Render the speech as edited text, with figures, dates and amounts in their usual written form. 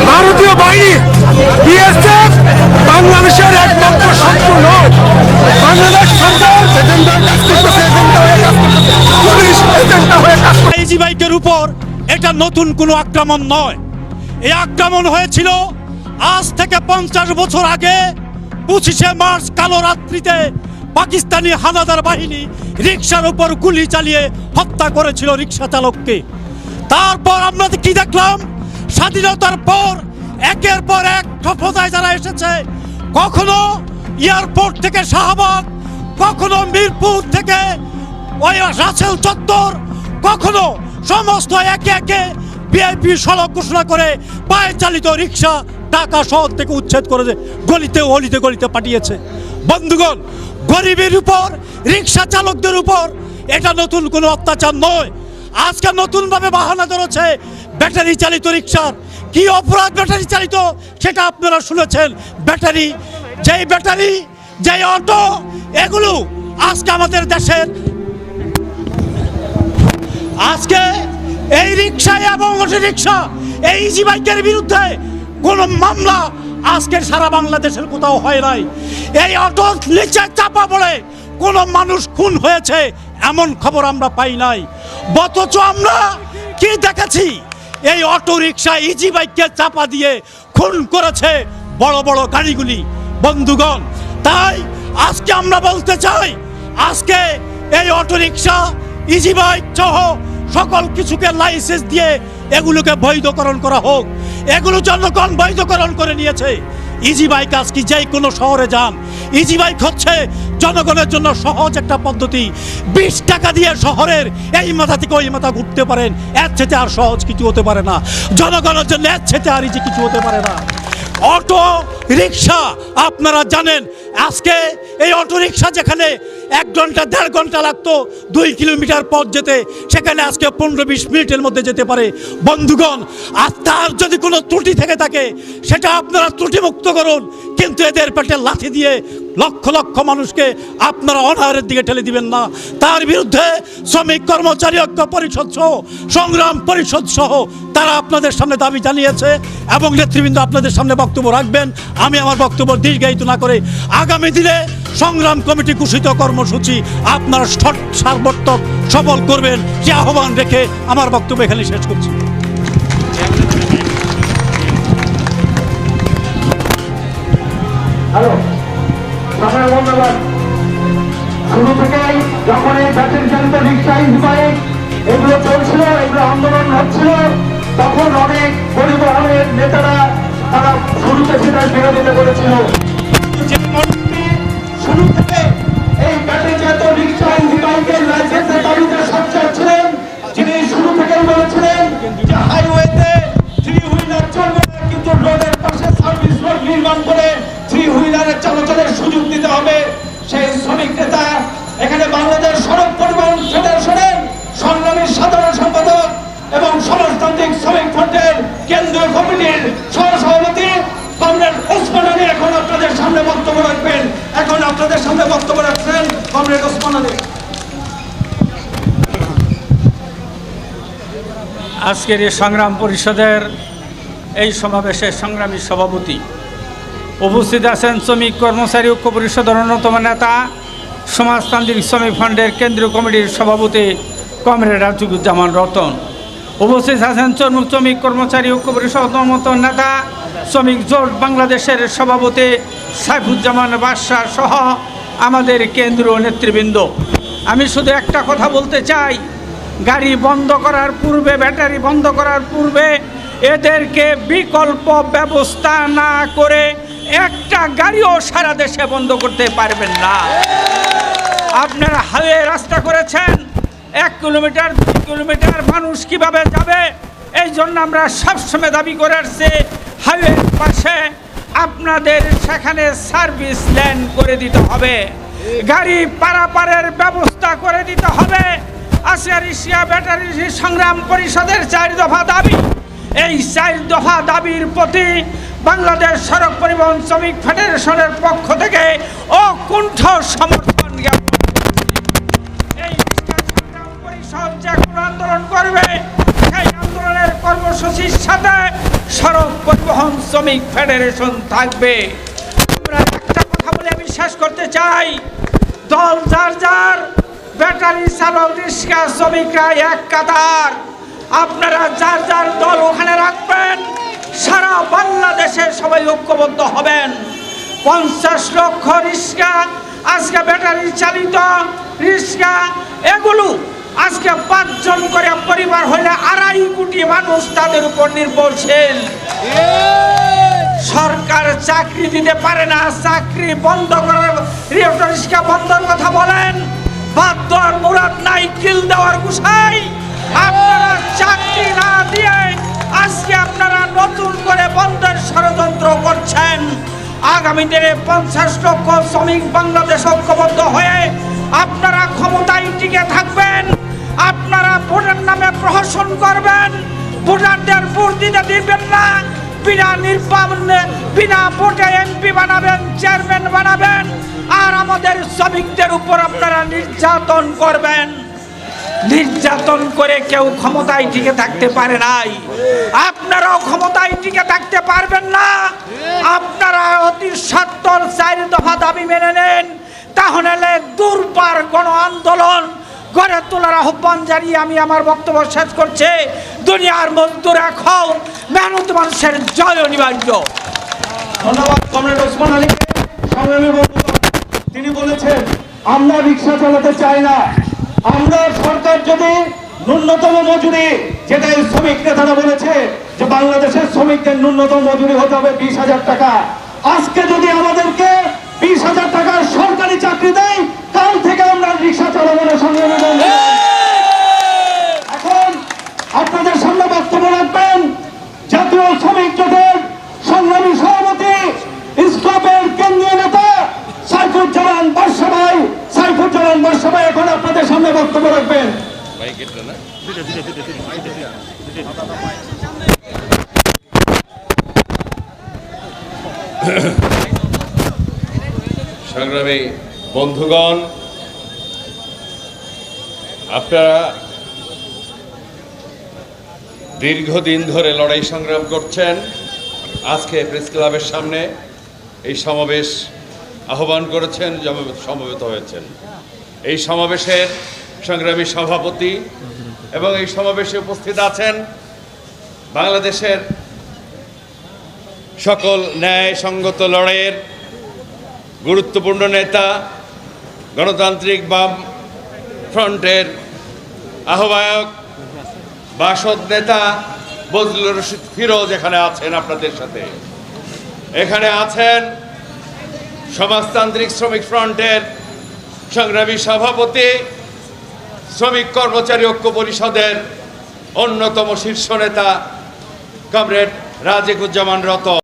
ভারতীয় বাহিনী বিএসএফ বাংলাদেশের একমাত্র শত্রু নয়। বাংলাদেশ সরকার আইজি বাইকের উপর এটা নতুন কোনো আক্রমণ নয়। এই আক্রমণ হয়েছিল আজ থেকে 50 বছর আগে 25শে মার্চ কালো রাত্রিতে পাকিস্তানি হানাদার বাহিনী রিকশার উপর গুলি চালিয়ে হত্যা করেছিল রিকশা চালককে। তারপর আমরা কি দেখলাম, স্বাধীনতার পর একের পর এক সভ্যতায় যারা এসেছে, কখনো এয়ারপোর্ট থেকে শাহবাগ, কখনো মিরপুর থেকে ওই রাসেল চত্বর, কখনো সমস্ত একে একে ভিআইপি সড়ক ঘোষণা করে পায়ে চালিত রিক্সা ঢাকা শহর থেকে উচ্ছেদ করে গলিতে অলিতে গলিতে পাঠিয়েছে। বন্ধুগণ, গরিবের উপর, রিক্সা চালকদের উপর এটা নতুন কোনো অত্যাচার নয়। আজকে নতুনভাবে বাহানা ধরেছে ব্যাটারি চালিত রিক্সার। কি অপরাধ ব্যাটারি চালিত সেটা আপনারা শুনেছেন। ব্যাটারি, যেই অটো, এগুলো আজকে আমাদের দেশের, আজকে এই রিক্সা এবং অটো রিক্সা, এই ইজি বাইকের বিরুদ্ধে কোনো মামলা আজকের সারা বাংলাদেশের কোথাও হয় নাই। এই অটো নিচে চাপা পড়ে কোনো মানুষ খুন হয়েছে এমন খবর আমরা পাই নাই। অথচ আমরা কি দেখেছি, এই অটো রিক্সা ইজি বাইককে চাপা দিয়ে খুন করেছে বড় বড় গাড়িগুলি। বন্ধুগণ, তাই আজকে আমরা বলতে চাই, আজকে এই অটো রিক্সা, ইজি বাইক সহ সকল কিছুকে লাইসেন্স দিয়ে এগুলোকে বৈধকরণ করা হোক। এগুলো জনগণ বৈধকরণ করে নিয়েছে। ইজি বাইক আজকে যে কোনো শহরে যান, ইজি বাইক হচ্ছে জনগণের জন্য সহজ একটা পদ্ধতি। 20 টাকা দিয়ে শহরের এই মাথা থেকে ওই মাথা ঘুরতে পারেন। এর চেয়ে আর সহজ কিছু হতে পারে না জনগণের জন্য, এর চেয়ে আর ইজি কিছু হতে পারে না। অটো রিক্সা আপনারা জানেন, আজকে এই অটো রিক্সা যেখানে 1 ঘন্টা 1.5 ঘন্টা লাগতো 2 কিলোমিটার পথ যেতে, সেখানে আজকে 15-20 মিনিটের মধ্যে যেতে পারে। বন্ধুগণ, আর তার যদি কোনো ত্রুটি থেকে থাকে সেটা আপনারা ত্রুটিমুক্ত করুন, কিন্তু এদের পেটে লাথি দিয়ে লক্ষ লক্ষ মানুষকে আপনারা অনাহারের দিকে ঠেলে দিবেন না। তার বিরুদ্ধে শ্রমিক কর্মচারী ঐক্য পরিষদ সহ, সংগ্রাম পরিষদ সহ তারা আপনাদের সামনে দাবি জানিয়েছে এবং নেতৃবৃন্দ আপনাদের সামনে বক্তব্য রাখবেন। আমি আমার বক্তব্য দীর্ঘায়িত না করে আগামী দিনে সংগ্রাম কমিটি ঘোষিত কর্মসূচি আপনারা সর্বোত্তম সফল করবেন সে আহ্বান রেখে আমার বক্তব্য এখানে শেষ করছি। শুরু থেকেই যখন এই ব্যাটারি চালিত রিক্সা, ইজি বাইক এগুলো চলছিল, এগুলো আন্দোলন হচ্ছিল, তখন অনেক পরিবহনের নেতারা তারা শুরুতে সেটার বিরোধিতা করেছিল। শুরু থেকে এই ব্যাটারি চালিত রিক্সা, ইজি বাইকের লাইসেন্সের দাবিতে সোচ্চার ছিলেন, যিনি শুরু থেকেই বলেছিলেন যে হাইওয়েতে 3 হুইলার চলবে না, কিন্তু রোডের পাশে সার্ভিস রোড নির্মাণ করে 3 হুইলারের চলাচলের সুযোগ দিতে হবে। সেই শ্রমিক নেতা এখানে বাংলাদেশ সড়ক পরিবহন ফেডারেশনের সংগ্রামী সাধারণ সম্পাদক এবং সমাজতান্ত্রিক শ্রমিক ফ্রন্টের কেন্দ্রীয় কমিটির সহসভাপতি কমরেড ওসমান আলী এখন আপনাদের সামনে বক্তব্য রাখবেন। কমরেড ওসমান আলী। আজকের এই সংগ্রাম পরিষদের এই সমাবেশের সংগ্রামী সভাপতি, উপস্থিত আছেন শ্রমিক কর্মচারী ঐক্য পরিষদের অন্যতম নেতা, সমাজতান্ত্রিক শ্রমিক ফ্রন্টের কেন্দ্রীয় কমিটির সভাপতি কমরেড রাজুজ্জামান রতন, উপস্থিত আছেন শ্রমিক কর্মচারী ঐক্য পরিষদের অন্যতম নেতা, শ্রমিক জোট বাংলাদেশের সভাপতি সাইফুজ্জামান বাদশা সহ আমাদের কেন্দ্রীয় নেতৃবৃন্দ। আমি শুধু একটা কথা বলতে চাই, গাড়ি বন্ধ করার পূর্বে, ব্যাটারি বন্ধ করার পূর্বে এদেরকে বিকল্প ব্যবস্থা না করে একটা গাড়িও সারা দেশে বন্ধ করতে পারবেন না। আপনারা হাইওয়ে রাস্তা করেছেন, 1 কিলোমিটার 2 কিলোমিটার মানুষ কিভাবে যাবে? এই জন্য আমরা সবসময় দাবি করে আসছি, হাইওয়ের পাশে আপনাদের সেখানে সার্ভিস লেন করে দিতে হবে, গাড়ি পারাপারের ব্যবস্থা করে দিতে হবে। আসিয়া এশিয়া ব্যাটারি সংগ্রাম পরিষদের 4 দফা দাবি, এই 4 দফা দাবির প্রতি বাংলাদেশ সড়ক পরিবহন শ্রমিক ফেডারেশনের পক্ষ থেকে অকুণ্ঠ সমর্থন জ্ঞাপন। এই সড়ক পরিবহন শ্রমিক ফেডারেশন থাকবে। আমরা একটা কথা বলে আমি শেষ করতে চাই, দল যার যার, ব্যাটারি চালক রিক্সা শ্রমিকরা এক কাতার, আপনারা যার যার দল ওখানে রাখবেন, সারা বাংলাদেশে সবাই ঐক্যবদ্ধ হবেন। 50 লক্ষ রিক্সা আজকে ব্যাটারি চালিত রিক্সা, এগুলো আজকে 5 জন করে পরিবার হলে 2.5 কোটি মানুষ তাদের উপর নির্ভরশীল। সরকার চাকরি দিতে পারে না, চাকরি বন্ধ করে রিক্সা বন্ধের কথা বলেন, বাধ্য আর মুরাদ নাই কিল দেওয়ার গুছাই। আপনারা চাকরি না দিয়ে আজকে আপনারা নতুন করে বন্ধের ষড়যন্ত্র করছেন। আগামী দিনে 50 লক্ষ শ্রমিক বাংলাদেশ ঐক্যবদ্ধ হয়ে আপনারা ক্ষমতায় টিকে থাকবেন। আপনারা ভোটের নামে প্রহসন করবেন, ভোটারদের ভোট দিতে দিবেন না, বিনা ভোটে এমপি বানাবেন, চেয়ারম্যান বানাবেন, আর আমাদের শ্রমিকদের উপর আপনারা নির্যাতন করবেন। নির্যাতন করে কেউ ক্ষমতায় টিকে থাকতে পারে নাই, আপনারাও ক্ষমতায় টিকে থাকতে পারবেন না। আপনারা অতি সত্বর 4 দফা দাবি মেনে নেন, তাহলে দুর্বার গণ আন্দোলন গড়ে তোলার আহ্বান জানিয়ে আমি আমার বক্তব্য শেষ করছি। দুনিয়ার মজদুর এখন মেহনত মানুষের জয় অনিবার্য। ধন্যবাদ কমরেড ওসমান আলীকে। সংগ্রামী বন্ধুগণ, তিনি বলেছেন আমরা রিক্সা চালাতে চাই না, আমরা সরকার যদি ন্যূনতম মজুরি, যেটা এই শ্রমিক নেতারা বলেছে যে বাংলাদেশের শ্রমিকদের ন্যূনতম মজুরি হতে হবে 20,000 টাকা, আজকে যদি আমাদেরকে 20,000 টাকার সরকারি চাকরি দেয়, কাল থেকে আমরা রিক্সা চালাবো না। সংগ্রামী বন্ধুগণ, এখন আপনাদের সামনে বক্তব্য রাখবেন জাতীয় শ্রমিক জোটের সংগ্রামী সভাপতি, ইসলামের কেন্দ্রীয় নেতা সাইফুজ্জামান বাদশা ভাই। সাইফুজ্জামান বাদশা ভাই এখন আপনাদের সামনে বক্তব্য রাখবেন। সংগ্রামী বন্ধুগণ, আপনারা দীর্ঘদিন ধরে লড়াই সংগ্রাম করছেন। আজকে প্রেস ক্লাবের সামনে এই সমাবেশ আহ্বান করেছেন, সমবেত হয়েছেন। এই সমাবেশের সংগ্রামী সভাপতি এবং এই সমাবেশে উপস্থিত আছেন বাংলাদেশের সকল ন্যায় সঙ্গত লড়াইয়ের গুরুত্বপূর্ণ নেতা, গণতান্ত্রিক বাম ফ্রন্টের আহ্বায়ক, বাসদ নেতা বজলুর রশিদ ফিরোজ এখানে আছেন আপনাদের সাথে। এখানে আছেন সমাজতান্ত্রিক শ্রমিক ফ্রন্টের সংগ্রামী সভাপতি, শ্রমিক কর্মচারী ঐক্য পরিষদের অন্যতম শীর্ষ নেতা কমরেড রাজিকুজ্জামান রতন।